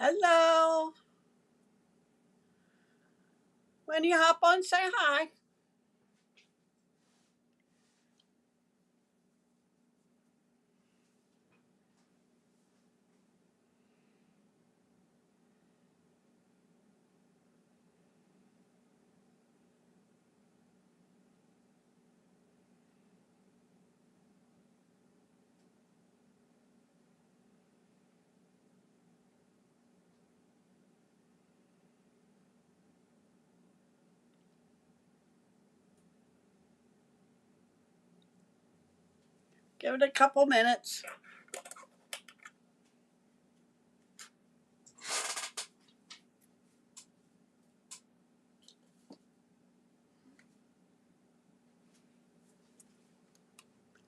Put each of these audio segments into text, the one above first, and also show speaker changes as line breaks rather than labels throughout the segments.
Hello. When you hop on, say hi. Give it a couple minutes.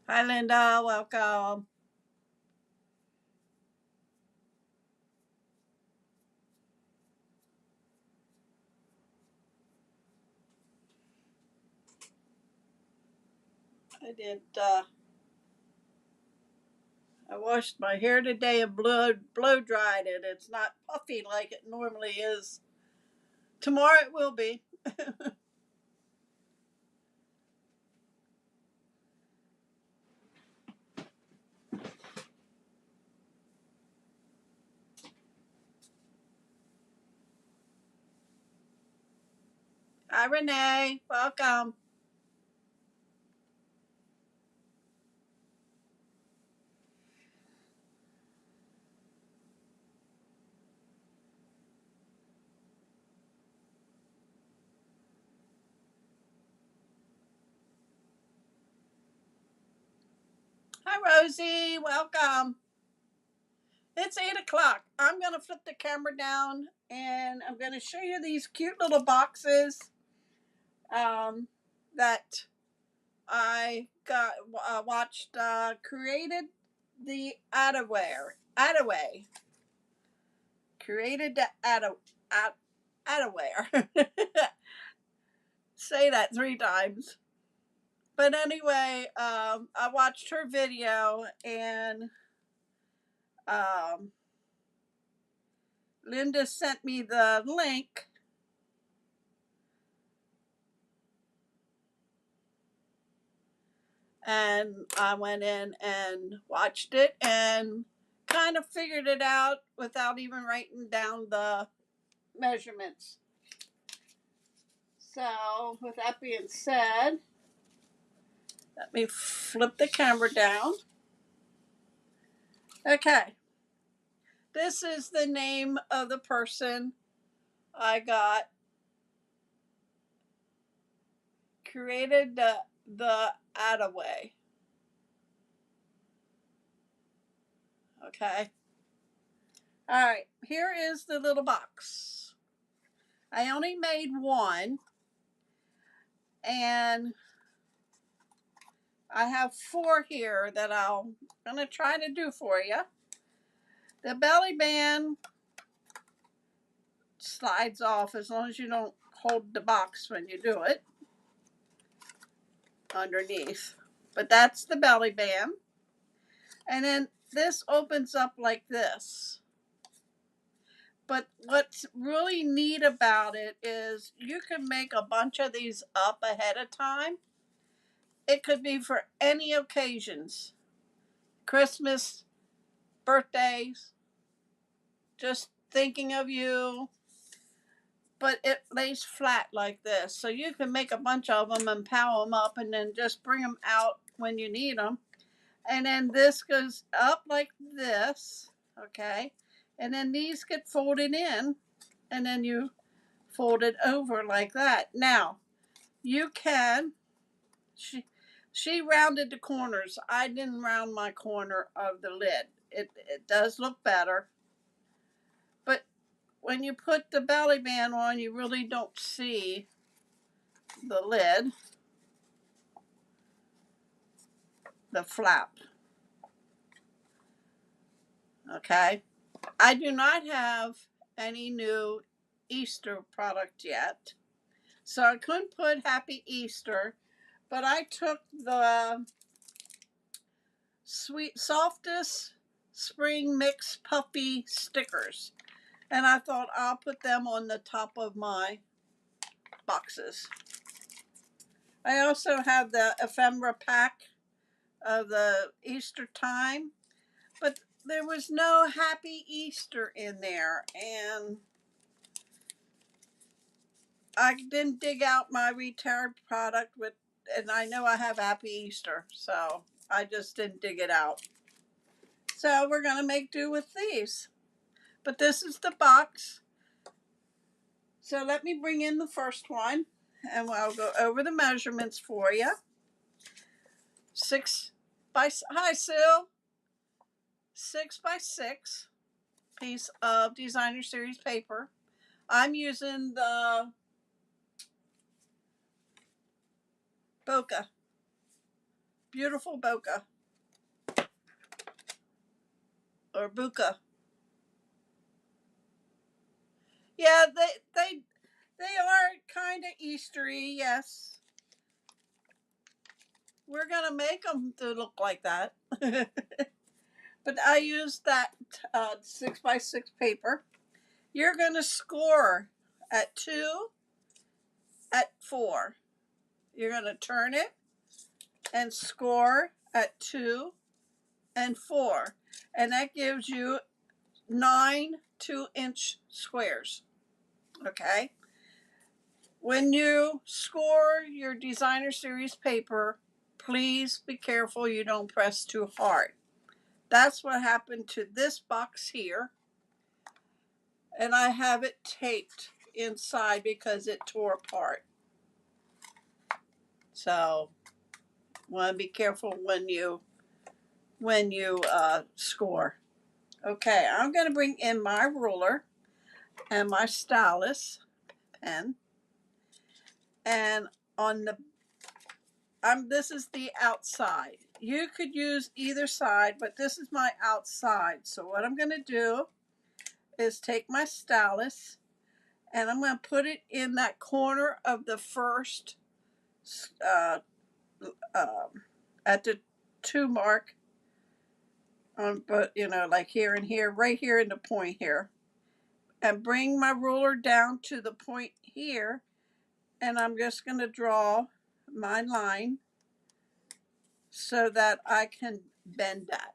Hi, Linda. Welcome. I did. I washed my hair today and blow dried it. It's not puffy like it normally is. Tomorrow it will be. Hi, Renee. Welcome. Hi, Rosie. Welcome. It's 8 o'clock. I'm going to flip the camera down and I'm going to show you these cute little boxes that I got watched created the Attaway created the Attaway. Say that 3 times. But anyway, I watched her video and um, Linda sent me the link, and I went in and watched it and kind of figured it out without even writing down the measurements. So, with that being said, let me flip the camera down. Okay, this is the name of the person I got created the Attaway. Okay, all right. Here is the little box. I only made one, and I have four here that I'm gonna try to do for you. The belly band slides off as long as you don't hold the box when you do it underneath. But that's the belly band. And then this opens up like this. But what's really neat about it is you can make a bunch of these up ahead of time. It could be for any occasions: Christmas, birthdays, just thinking of you. But it lays flat like this. So you can make a bunch of them and power them up and then just bring them out when you need them. And then this goes up like this, okay? And then these get folded in, and then you fold it over like that. Now, you can, she rounded the corners. I didn't round my corner of the lid. It does look better. But when you put the belly band on, you really don't see the lid, the flap. Okay? I do not have any new Easter product yet. So I couldn't put Happy Easter, but I took the sweet softest spring mix puffy stickers. And I thought I'll put them on the top of my boxes. I also have the ephemera pack of the Easter time, but there was no Happy Easter in there, and I didn't dig out my retired product with, and I know I have Happy Easter, so I just didn't dig it out. So we're gonna make do with these. But this is the box. So let me bring in the first one, and I'll go over the measurements for you. 6 by, hi Sue, 6 by 6 piece of Designer Series paper. I'm using the Bokeh, beautiful Bokeh, or Buka. Yeah, they are kind of Eastery, yes. We're gonna make them to look like that. But I used that 6 by 6 paper. You're gonna score at 2, at 4. You're gonna turn it and score at 2 and 4, and that gives you 9 2-inch squares. Okay. When you score your Designer Series paper, please be careful you don't press too hard. That's what happened to this box here. And I have it taped inside because it tore apart. So want to be careful when you score. Okay, I'm going to bring in my ruler and my stylus pen, and on the this is the outside. You could use either side, but this is my outside. So what I'm going to do is take my stylus and I'm going to put it in that corner of the first at the 2 mark on, but like here and here, right here in the point here, and bring my ruler down to the point here, and I'm just going to draw my line so that I can bend that.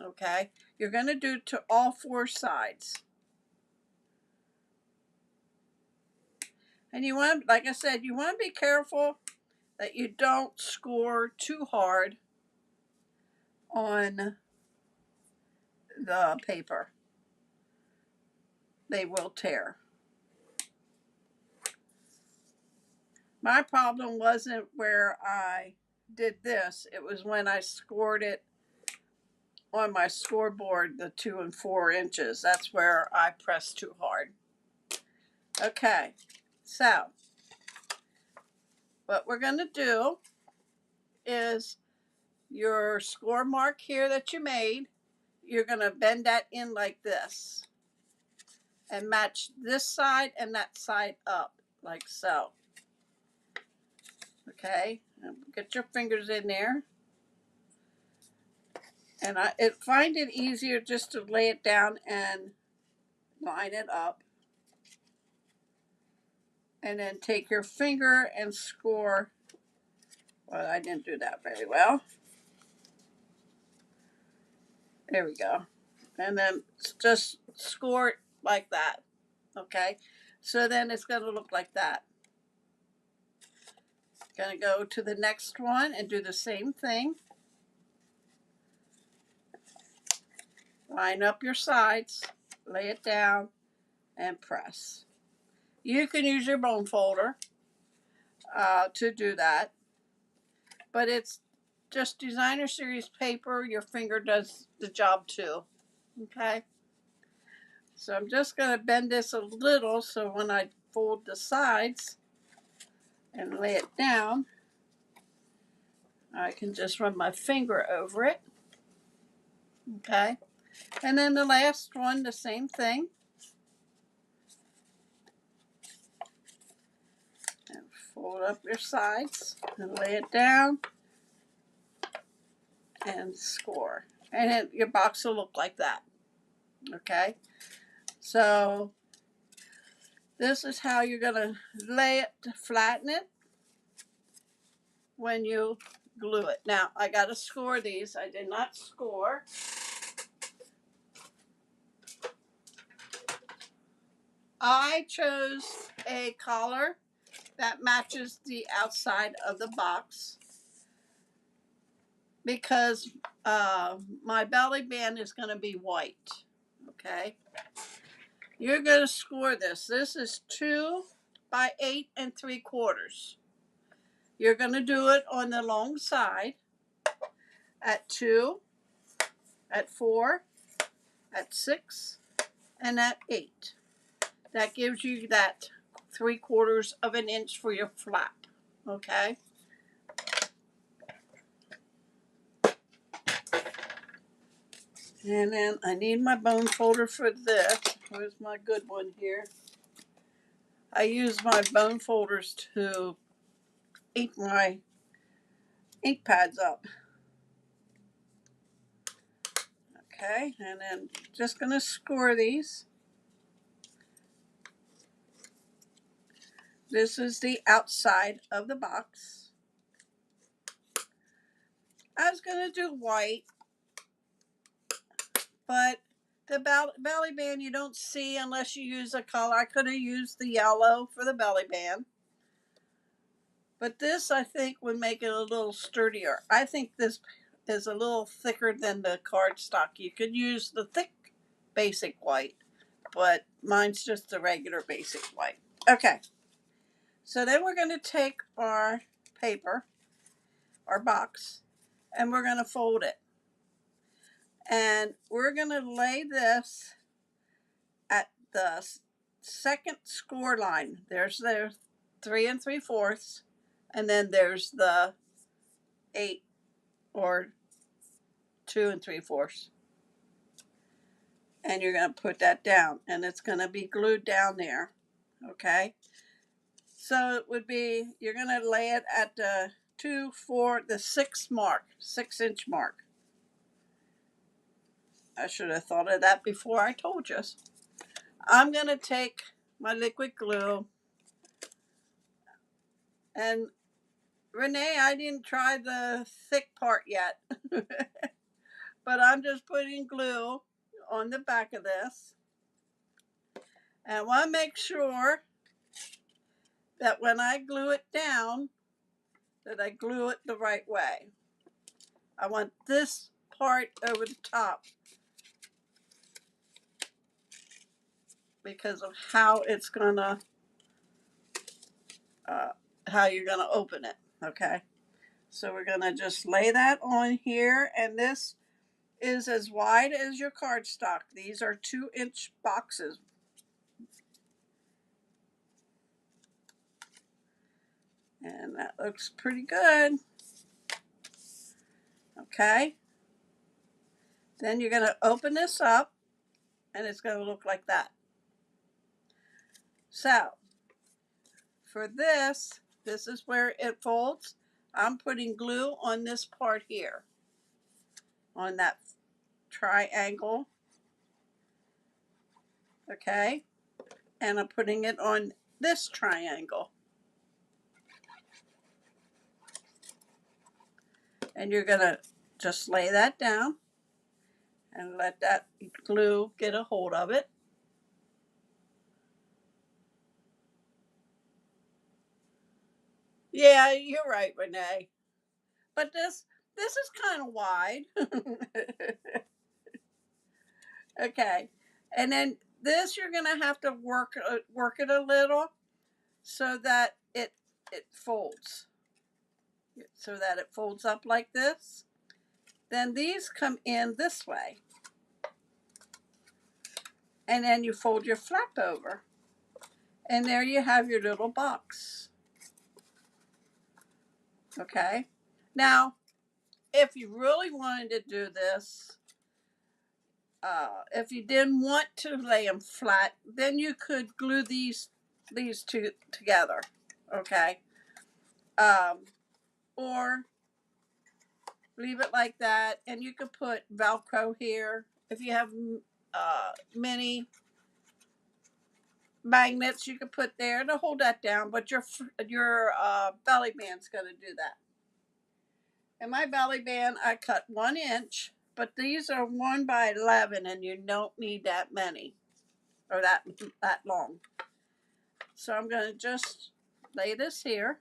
Okay, you're going to do to all 4 sides, and you want, like I said, you want to be careful that you don't score too hard on the paper. They will tear. My problem wasn't where I did this, it was when I scored it on my scoreboard, the 2 and 4 inches. That's where I pressed too hard. Okay, so what we're going to do is your score mark here that you made, you're going to bend that in like this and match this side and that side up like so. Okay, get your fingers in there. And I find it easier just to lay it down and line it up. And then take your finger and score. Well, I didn't do that very well. There we go. And then just score it like that. Okay, so then it's going to look like that. Going to go to the next one and do the same thing. Line up your sides, lay it down, and press. You can use your bone folder to do that, but it's just Designer Series paper. Your finger does the job too. Okay, so I'm just going to bend this a little so when I fold the sides and lay it down, I can just run my finger over it. Okay, and then the last one, the same thing. And fold up your sides and lay it down and score. And your box will look like that. Okay, So this is how you're going to lay it to flatten it when you glue it. Now, I got to score these. I did not score. I chose a collar that matches the outside of the box because my belly band is going to be white. Okay. You're going to score this. This is 2 by 8 3/4. You're going to do it on the long side at 2, at 4, at 6, and at 8. That gives you that 3/4 of an inch for your flap. Okay. And then I need my bone folder for this. Where's my good one here? I use my bone folders to ink my ink pads up. Okay, and then just going to score these. This is the outside of the box. I was going to do white, but the belly band you don't see unless you use a color. I could have used the yellow for the belly band. But this, I think, would make it a little sturdier. I think this is a little thicker than the cardstock. You could use the thick basic white, but mine's just the regular basic white. Okay, so then we're going to take our paper, our box, and we're going to fold it. And we're going to lay this at the second score line. There's the 3 3/4, and then there's the 8 or 2 3/4. And you're going to put that down, and it's going to be glued down there. Okay. So it would be, you're going to lay it at the 2, 4, the 6 mark, 6-inch mark. I should have thought of that before I told you. I'm going to take my liquid glue, and Renee, I didn't try the thick part yet, but I'm just putting glue on the back of this. And I want to make sure that when I glue it down, that I glue it the right way. I want this part over the top because of how it's gonna, how you're gonna open it. Okay, so we're gonna just lay that on here, and this is as wide as your cardstock. These are 2-inch boxes. And that looks pretty good. Okay. Then you're going to open this up, and it's going to look like that. So, for this, this is where it folds. I'm putting glue on this part here, on that triangle. Okay. And I'm putting it on this triangle. And you're going to just lay that down and let that glue get a hold of it. Yeah, you're right, Renee. But this is kind of wide. Okay. And then this you're going to have to work it a little so that it folds. So that it folds up like this. Then these come in this way. And then you fold your flap over. And there you have your little box. Okay. Now, if you really wanted to do this, if you didn't want to lay them flat, then you could glue these two together. Okay. Or leave it like that, and you could put Velcro here if you have many magnets you could put there to hold that down, but your belly band's going to do that. And my belly band, I cut 1 inch, but these are 1 by 11, and you don't need that many or that long. So I'm going to just lay this here.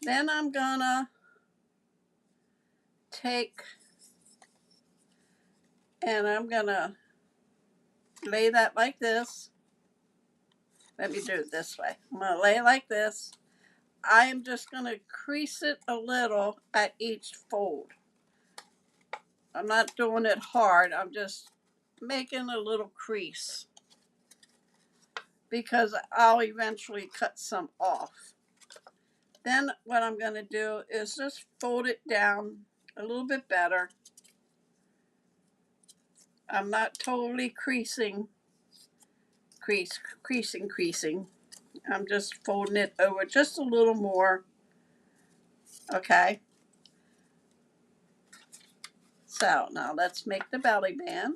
Then I'm going to take and I'm going to lay that like this. Let me do it this way. I'm going to lay it like this. I am just going to crease it a little at each fold. I'm not doing it hard. I'm just making a little crease because I'll eventually cut some off. Then what I'm going to do is just fold it down a little bit better. I'm not totally creasing. I'm just folding it over just a little more. Okay. So now let's make the belly band.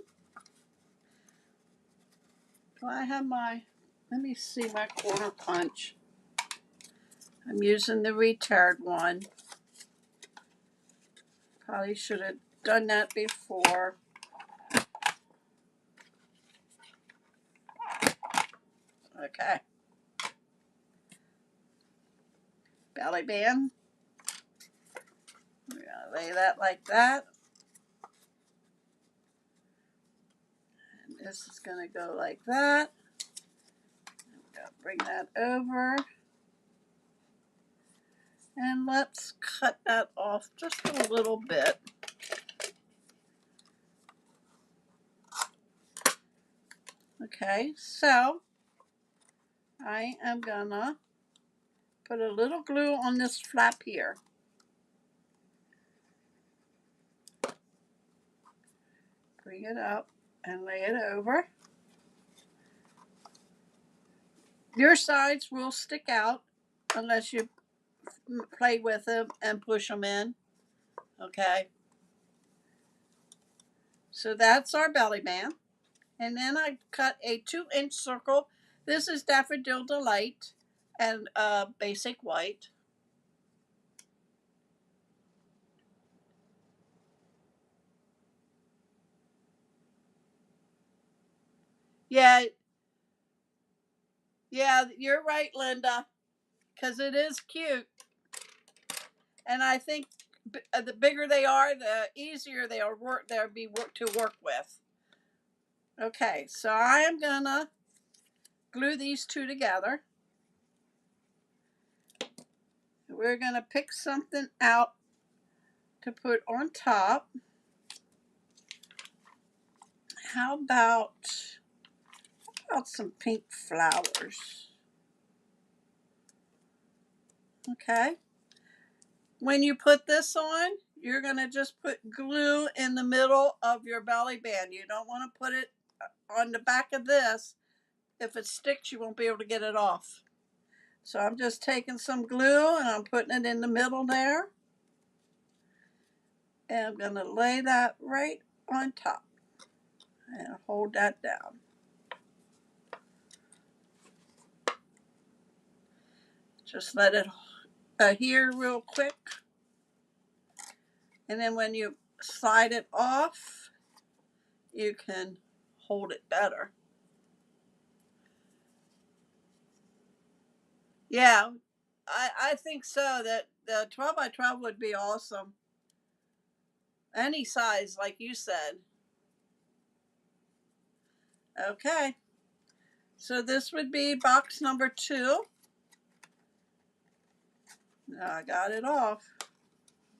Do I have let me see my quarter punch. I'm using the retired one. Probably should have done that before. Okay. Belly band. We're going to lay that like that. And this is going to go like that. Bring that over. And let's cut that off just a little bit. Okay, so I am gonna put a little glue on this flap here. Bring it up and lay it over. Your sides will stick out unless you play with them and push them in. Okay. So that's our belly band. And then I cut a 2-inch circle. This is Daffodil Delight and basic white. Yeah, you're right, Linda, because it is cute. And I think the bigger they are, the easier they'll be to work with. Okay, so I am gonna glue these two together. We're gonna pick something out to put on top. How about some pink flowers? Okay. When you put this on, you're going to just put glue in the middle of your belly band. You don't want to put it on the back of this. If it sticks, you won't be able to get it off. So I'm just taking some glue and I'm putting it in the middle there. And I'm going to lay that right on top and hold that down. Just let it adhere real quick. And then when you slide it off, you can hold it better. Yeah, I think so. That the 12 by 12 would be awesome. Any size, like you said. Okay. So this would be box number 2. Now I got it off.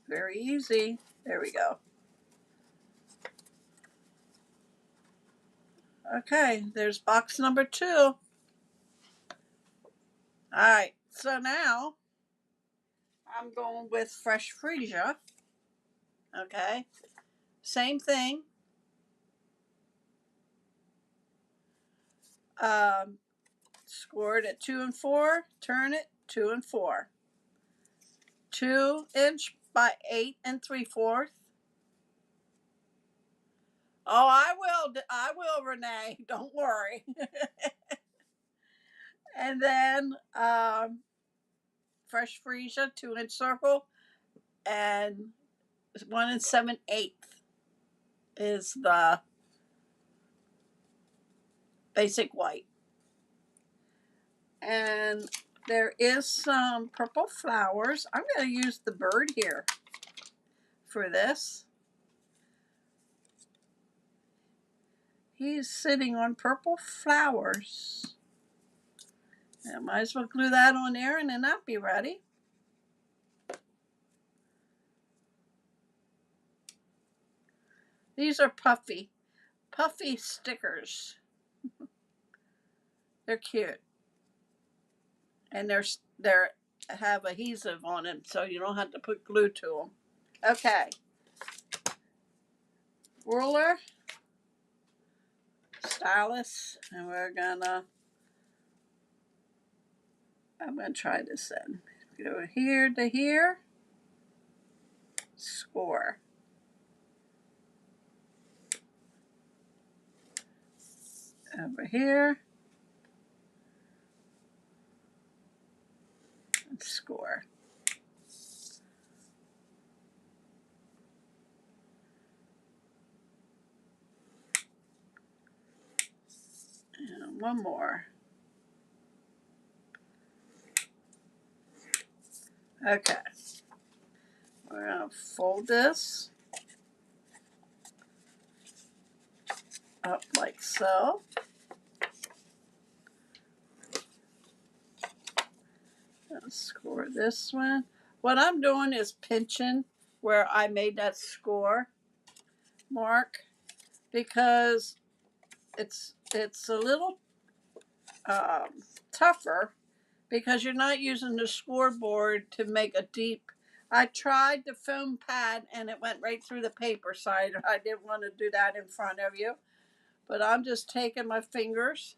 Very easy. There we go. Okay, there's box number 2. All right, so now I'm going with fresh freesia. Okay, same thing. Score it at 2 and 4, turn it 2 and 4. 2-inch by 8 3/4. Oh, I will, Renee. Don't worry. And then fresh freesia 2-inch circle, and 1 7/8 is the basic white. And there is some purple flowers. I'm going to use the bird here for this. He's sitting on purple flowers. I might as well glue that on there and then that'll be ready. These are puffy stickers. They're cute. And they're have adhesive on them, so you don't have to put glue to them. Okay. Ruler, stylus, and I'm gonna try this then. Go here to here, score. Over here, and score. And one more. Okay. We're gonna fold this up like so. And score this one. What I'm doing is pinching where I made that score mark, because it's a little tougher because you're not using the scoreboard to make a deep. I tried the foam pad and it went right through the paper side. I didn't want to do that in front of you, but I'm just taking my fingers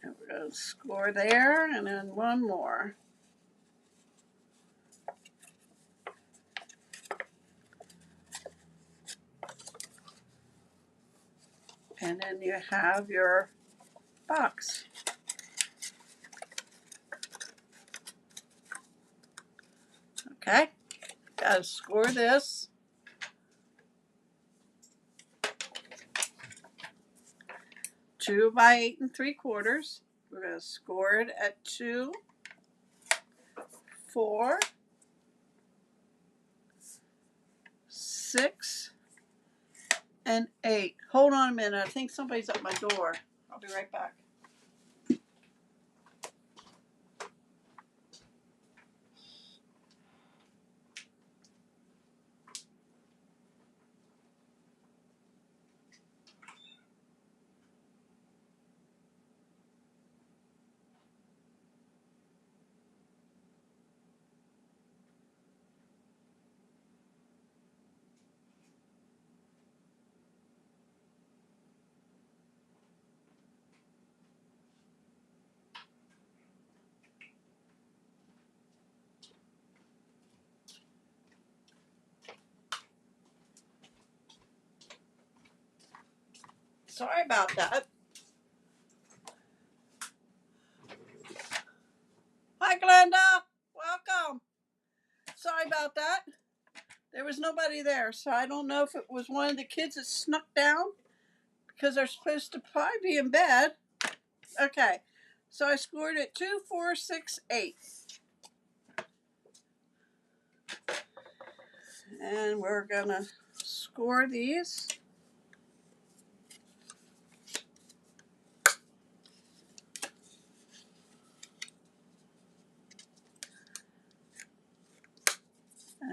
and we're going to score there, and then one more. And then you have your box. Okay, gotta score this. Two by 8 3/4. We're gonna score it at 2, 4, 6, and 8. Hold on a minute. I think somebody's at my door. I'll be right back. Sorry about that. Hi, Glenda. Welcome. Sorry about that. There was nobody there, so I don't know if it was one of the kids that snuck down because they're supposed to probably be in bed. Okay, so I scored it 2, 4, 6, 8. And we're gonna score these.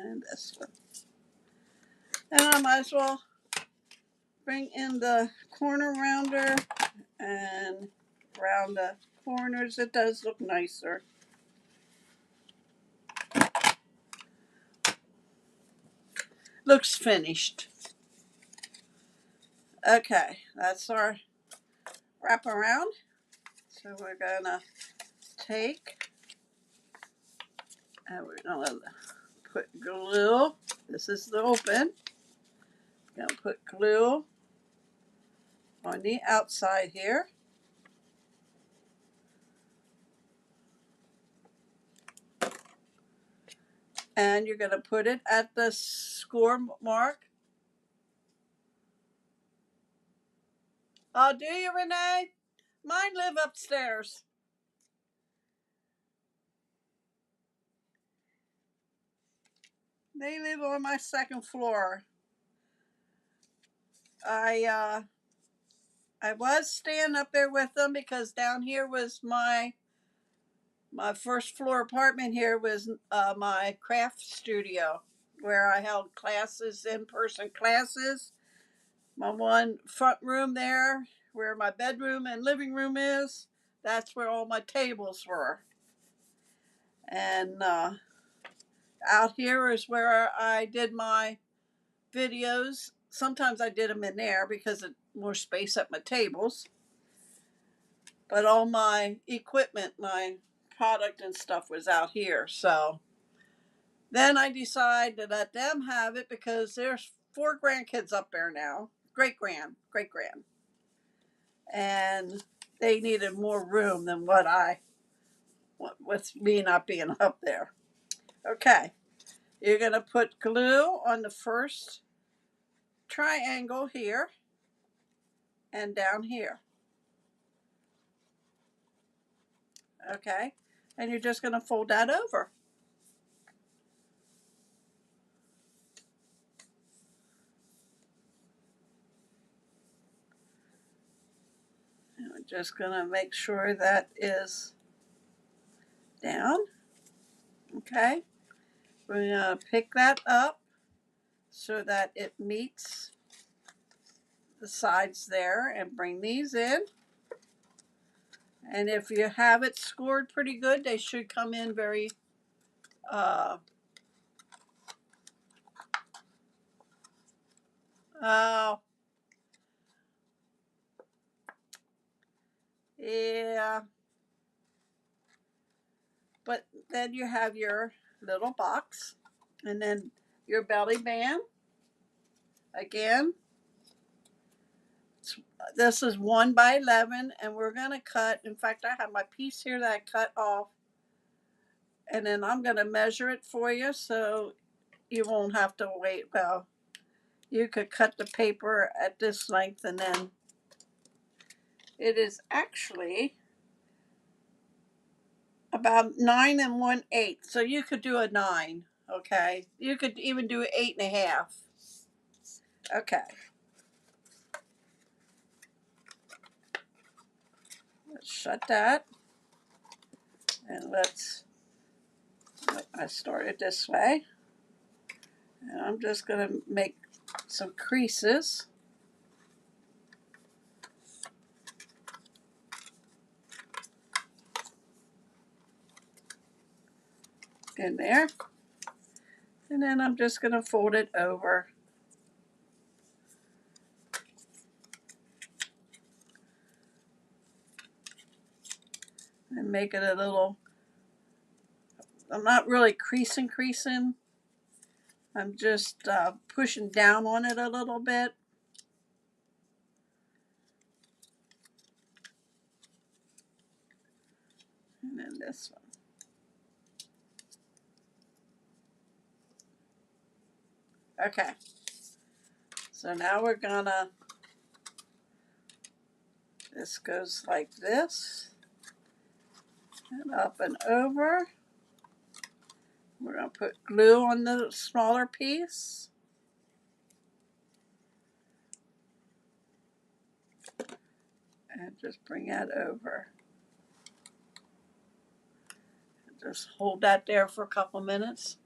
And this one. And I might as well bring in the corner rounder and round the corners. It does look nicer. Looks finished. Okay, that's our wrap around. So we're gonna take And we're gonna put glue. This is the open. Gonna put glue on the outside here. And you're gonna put it at the score mark. Oh, do you, Renee? Mine live upstairs. They live on my second floor. I was staying up there with them because down here was my first floor apartment. Here was my craft studio where I held classes, in-person classes. My one front room there, where my bedroom and living room is, that's where all my tables were. And out here is where I did my videos. Sometimes I did them in there because of more space at my tables. But all my equipment, my product and stuff was out here. So then I decided to let them have it because there's 4 grandkids up there now. Great grand. And they needed more room than with me not being up there. Okay. You're going to put glue on the first triangle here and down here. Okay. And you're just going to fold that over. And we're just going to make sure that is down. Okay. We're going to pick that up so that it meets the sides there and bring these in. And if you have it scored pretty good, they should come in very uh, oh, yeah. But then you have your little box and then your belly band. Again, this is 1 by 11 and we're going to cut. In fact, I have my piece here that I cut off. And then I'm going to measure it for you so you won't have to wait. Well, you could cut the paper at this length and then it is actually about 9 1/8. So you could do a 9. Okay. You could even do 8.5. Okay. Let's shut that. And I started this way. And I'm just going to make some creases. In there. And then I'm just going to fold it over. And make it a little, I'm not really creasing. I'm just pushing down on it a little bit. And then this one. Okay. So now we're gonna, this goes like this. And up and over. We're gonna put glue on the smaller piece. And just bring that over. Just hold that there for a couple minutes.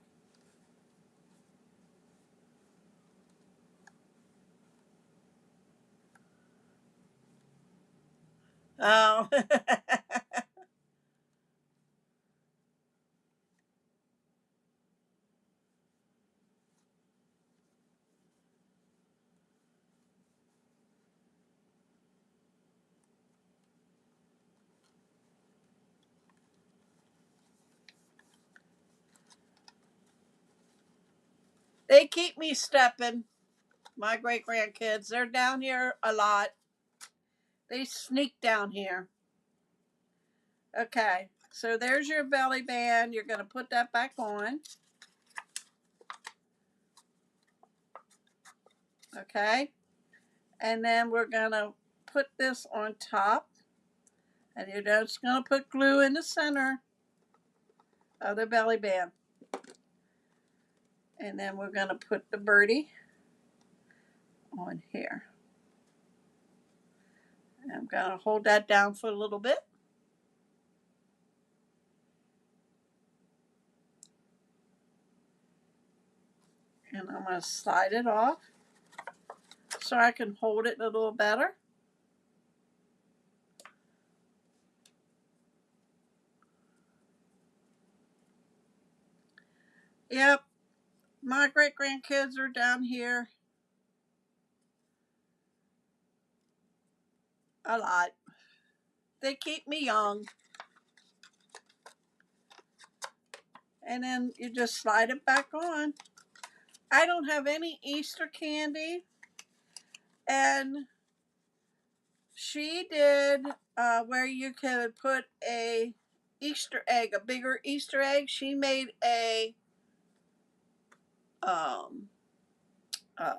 Oh. They keep me stepping. My great grandkids, they're down here a lot. They sneak down here. Okay, so there's your belly band. You're going to put that back on. Okay, and then we're going to put this on top. And you're just going to put glue in the center of the belly band. And then we're going to put the birdie on here. And I'm going to hold that down for a little bit. And I'm going to slide it off so I can hold it a little better. Yep, my great grandkids are down here a lot. They keep me young. And then you just slide it back on. I don't have any Easter candy. And she did where you could put a Easter egg, a bigger Easter egg. She made um, uh,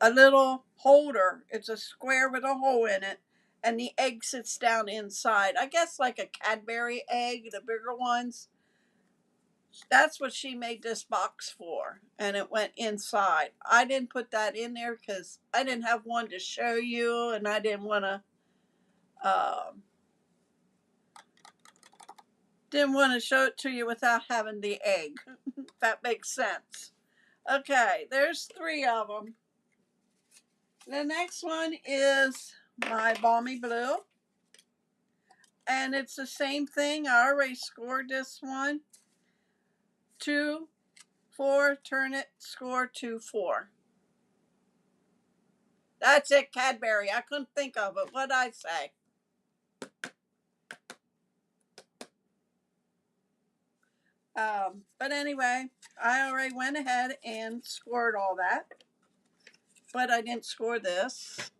a little holder. It's a square with a hole in it, and the egg sits down inside. I guess like a Cadbury egg, the bigger ones. That's what she made this box for, and it went inside. I didn't put that in there because I didn't have one to show you, and I didn't want to. Didn't want to show it to you without having the egg. If that makes sense. Okay, there's 3 of them. The next one is my Balmy Blue. And it's the same thing. I already scored this one. 2, 4, turn it, score 2, 4. That's it, Cadbury. I couldn't think of it. What'd I say? But anyway, I already went ahead and scored all that. But I didn't score this.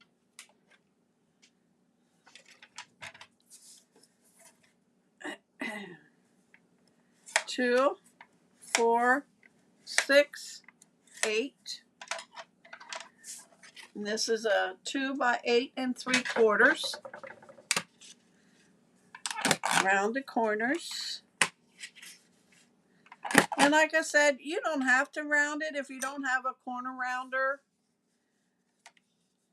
2, 4, 6, 8. And this is a 2 by 8 3/4. Round the corners. And like I said, you don't have to round it if you don't have a corner rounder.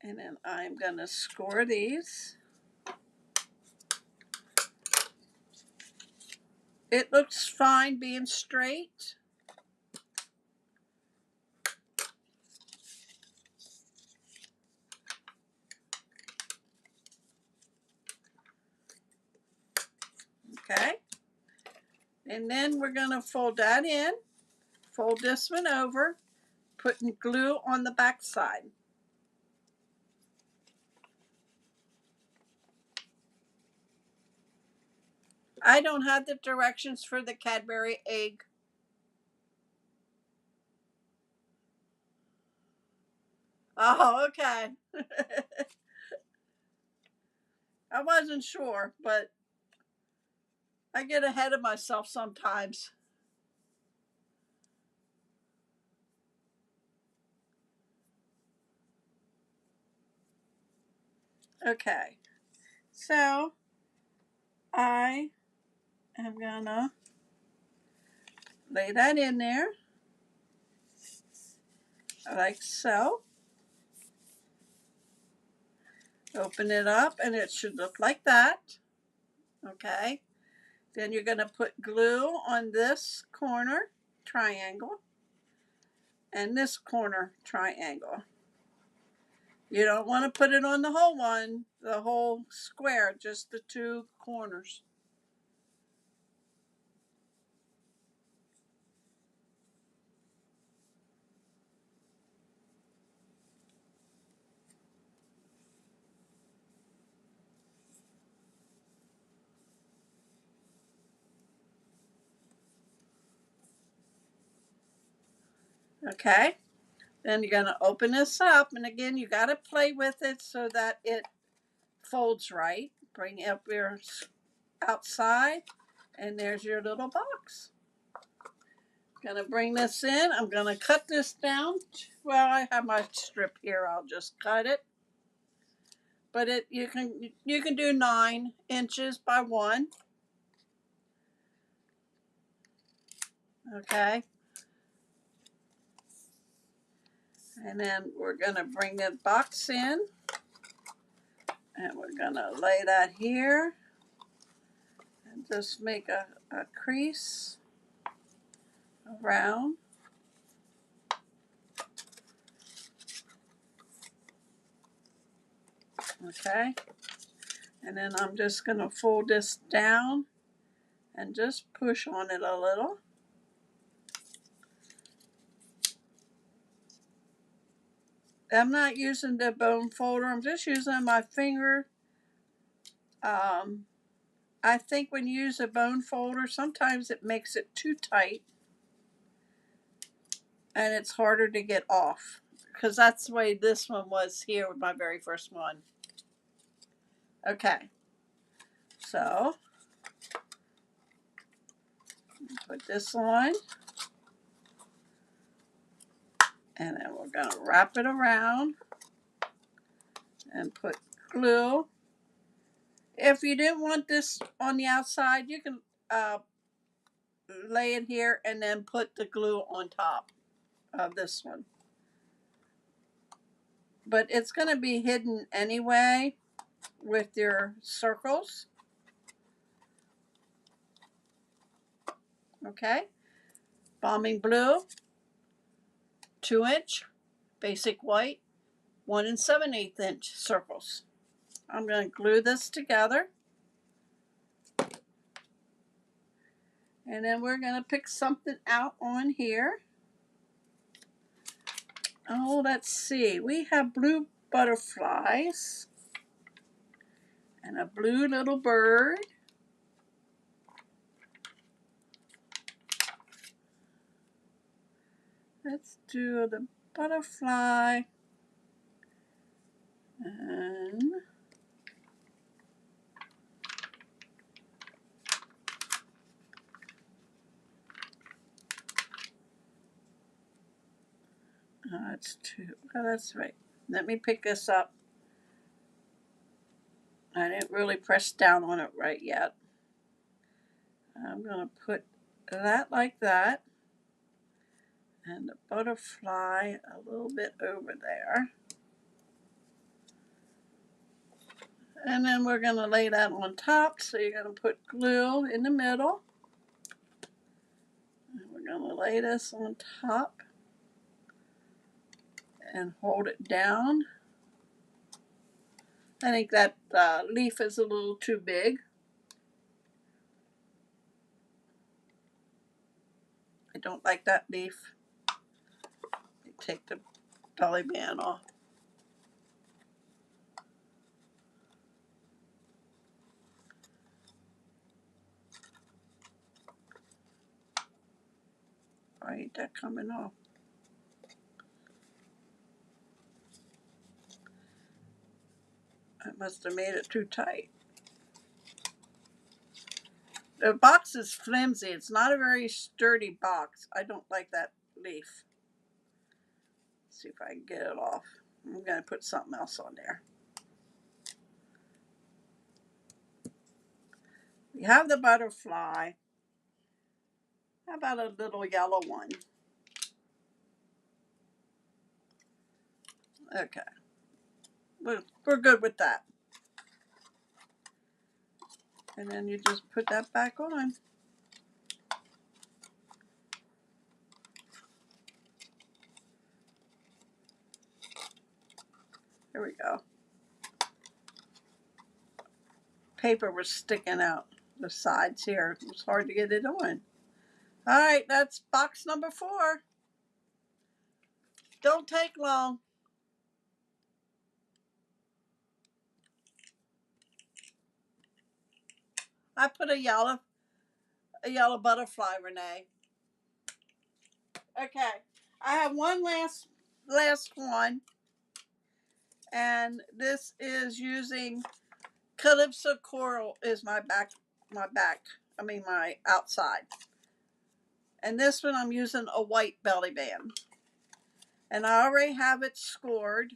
And then I'm going to score these. It looks fine being straight. Okay. And then we're going to fold that in. Fold this one over. Putting glue on the back side. I don't have the directions for the Cadbury egg. Oh, okay. I wasn't sure, but I get ahead of myself sometimes. Okay, so I am gonna lay that in there like so. Open it up and it should look like that. Okay, then you're gonna put glue on this corner triangle and this corner triangle. You don't want to put it on the whole one, the whole square, just the 2 corners. Okay, Then you're going to open this up, and again, you got to play with it so that it folds right. Bring up your outside, and there's your little box. Gonna bring this in. I'm gonna cut this down. Well, I have my strip here. I'll just cut it. But you can do 9 inches by 1. Okay. And then we're gonna bring the box in, and we're gonna lay that here, and just make a crease around. Okay. And then I'm just gonna fold this down and just push on it a little. I'm not using the bone folder. I'm just using my finger. I think when you use a bone folder, sometimes it makes it too tight and it's harder to get off, because that's the way this one was here with my very first one. Okay, so put this on, and then we're going to wrap it around and put glue. If you didn't want this on the outside, you can lay it here and then put the glue on top of this one. But it's going to be hidden anyway with your circles. Okay, bombing blue, 2-inch, basic white, 1 7/8 inch circles. I'm going to glue this together. And then we're going to pick something out on here. Oh, let's see. We have blue butterflies and a blue little bird. Let's do the butterfly. And that's 2. Oh, that's right. Let me pick this up. I didn't really press down on it right yet. I'm going to put that like that, and the butterfly a little bit over there. And then we're going to lay that on top. So you're going to put glue in the middle. And we're going to lay this on top and hold it down. I think that leaf is a little too big. I don't like that leaf. Take the belly band off. I ain't that coming off. I must have made it too tight. The box is flimsy. It's not a very sturdy box. I don't like that leaf. Let's see if I can get it off. I'm going to put something else on there. We have the butterfly. How about a little yellow one? Okay. We're good with that. And then you just put that back on. Here we go. Paper was sticking out the sides here. It was hard to get it on. All right, that's box number 4. Don't take long. I put a yellow butterfly, Renee. Okay, I have one last last one. And this is using Calypso Coral is my outside. And this one I'm using a white belly band. And I already have it scored.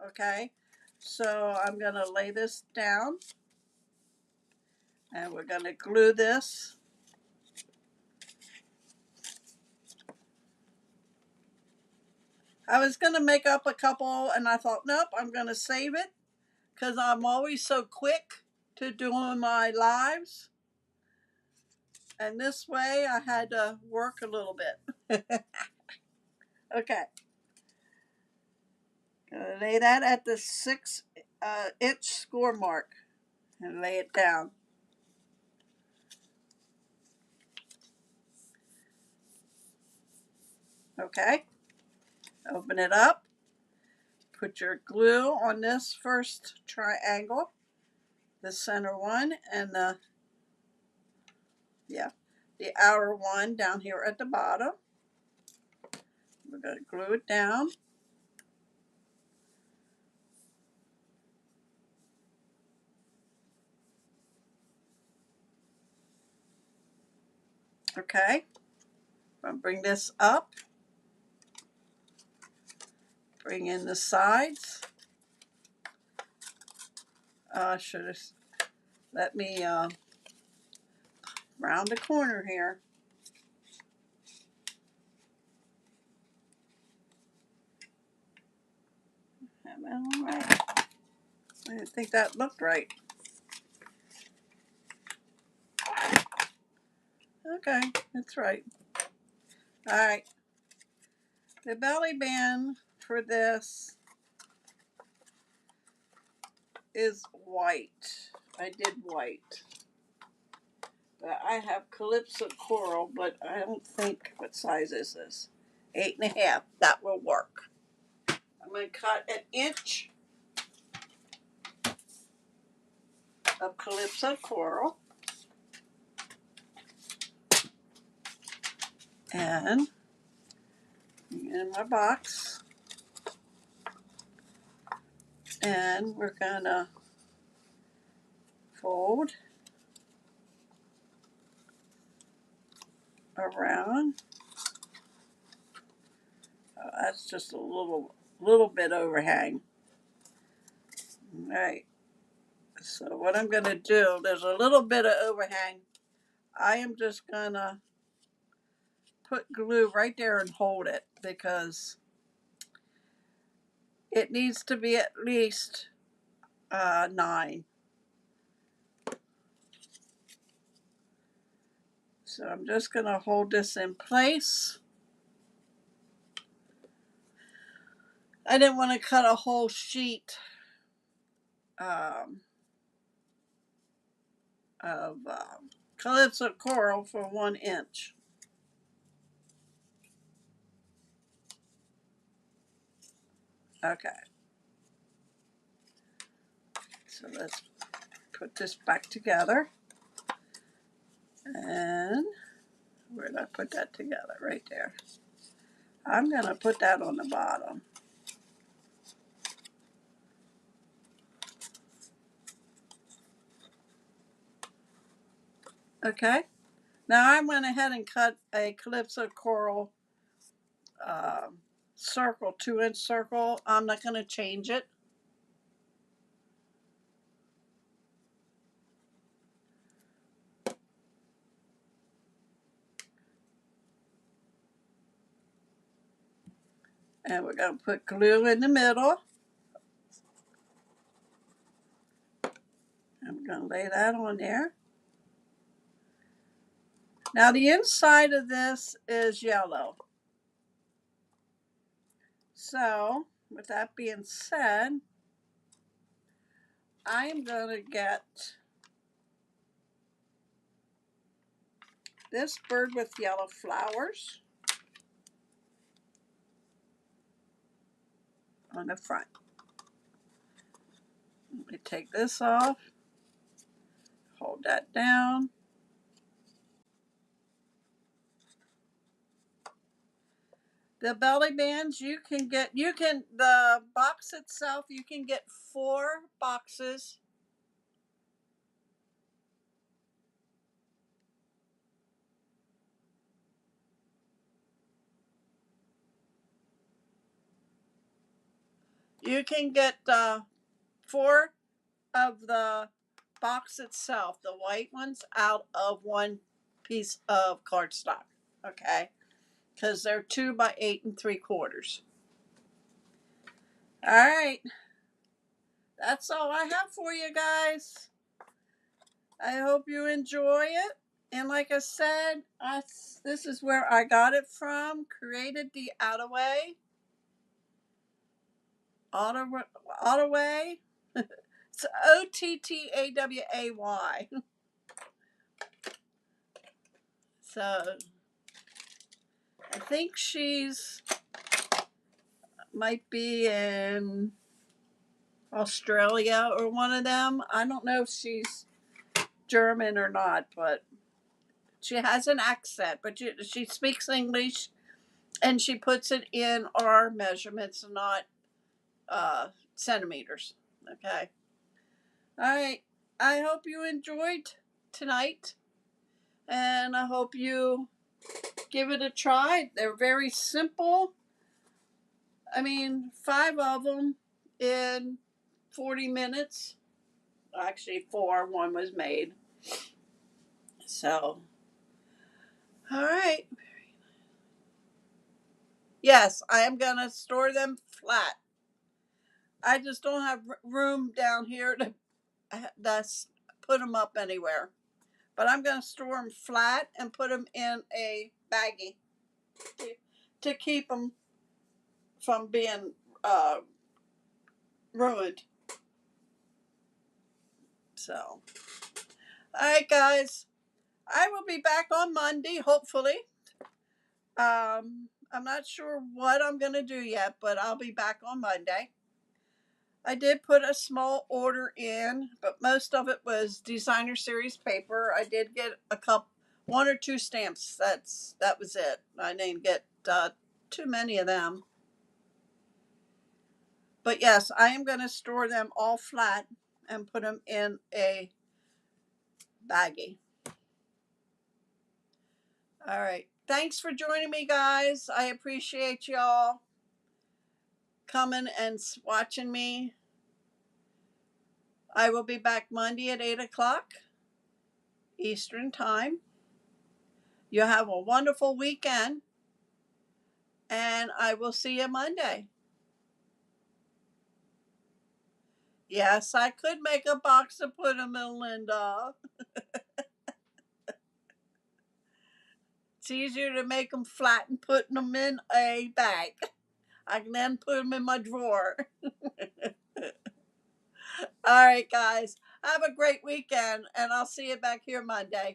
Okay. So I'm going to lay this down. And we're going to glue this. I was going to make up a couple and I thought, nope, I'm going to save it because I'm always so quick to doing my lives. And this way I had to work a little bit. Okay. Gonna lay that at the 6 inch score mark and lay it down. Okay. Open it up. Put your glue on this first triangle, the center one, and the outer one down here at the bottom. We're going to glue it down. Okay. I'm going to bring this up. Bring in the sides. Should have let me round the corner here. Am I all right? I didn't think that looked right. Okay, that's right. All right. The belly band for this is white. I did white. But I have Calypso Coral, but I don't think, what size is this? 8.5. That will work. I'm going to cut 1 inch of Calypso Coral. And in my box. And we're going to fold around. Oh, that's just a little bit overhang. All right. So what I'm going to do, there's a little bit of overhang. I am just going to put glue right there and hold it because it needs to be at least 9. So I'm just going to hold this in place. I didn't want to cut a whole sheet of Calypso Coral for 1 inch. Okay. So let's put this back together. And where did I put that together? Right there. I'm going to put that on the bottom. Okay. Now I went ahead and cut a Calypso Coral circle, 2-inch circle. I'm not going to change it. And we're going to put glue in the middle. I'm going to lay that on there. Now the inside of this is yellow. So with that being said, I am going to get this bird with yellow flowers on the front. Let me take this off, hold that down. The belly bands you can get, the box itself, you can get 4 boxes. You can get 4 of the box itself, the white ones, out of one piece of cardstock. Okay, because they're 2 by 8 3/4. All right, that's all I have for you guys. I hope you enjoy it. And like I said, this is where I got it from. Created the Ottaway. Ottaway. It's Ottaway. So I think she's might be in Australia or one of them. I don't know if she's German or not, but she has an accent. But she speaks English, and she puts it in our measurements, not centimeters. Okay. All right. I hope you enjoyed tonight, and I hope you give it a try. They're very simple. I mean, 5 of them in 40 minutes. Actually, 4. One was made. So, all right. Yes, I am going to store them flat. I just don't have room down here to put them up anywhere. But I'm going to store them flat and put them in a baggie to keep them from being uh, ruined. So, all right, guys. I will be back on Monday, hopefully. I'm not sure what I'm going to do yet, but I'll be back on Monday. I did put a small order in, but most of it was designer series paper. I did get 1 or 2 stamps. That was it. I didn't get too many of them. But yes, I am going to store them all flat and put them in a baggie. All right. Thanks for joining me, guys. I appreciate y'all coming and watching me. I will be back Monday at 8 o'clock Eastern Time. You have a wonderful weekend, and I will see you Monday. Yes, I could make a box to put them in, Linda. It's easier to make them flat and put them in a bag. I can then put them in my drawer. All right, guys. Have a great weekend, and I'll see you back here Monday.